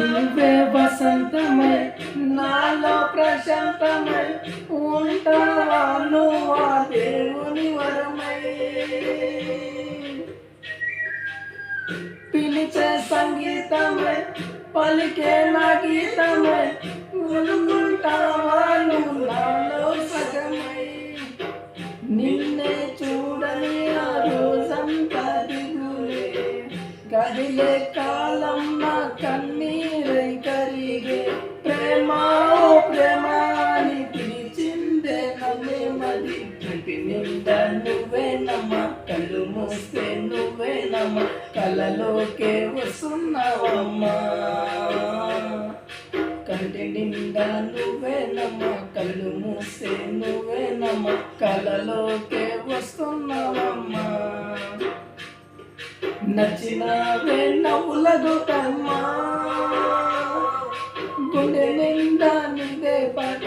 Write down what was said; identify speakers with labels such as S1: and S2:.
S1: నువ్వే వసంతమై నాలో ప్రశాంతమై ఉంటావా నువ్వా దేవుని వరమై పిలిచే సంగీతమై పలికే నా గీతమై ఉంటావా నువ్వు నాలో సగమై నిన్నే చూడని ఆ రోజంతా దిగులే కదిలే కాలం నా కన్నీరై కరిగే ప్రేమ ఓ ప్రేమ అని పిలిచిందే నన్నే మది కంటి నిండా నువ్వేనమ్మా కళ్ళు మూస్తే నువ్వేనమ్మా కలలోకే వస్తున్నావమ్మా కంటి నిండా నువ్వేనమ్మా కళ్ళు మూస్తే నువ్వేనమ్మా కలలోకే వస్తున్నావమ్మా నచ్చినవే నవ్వులదు కమ్మా గుండె నిండా నీదే పాట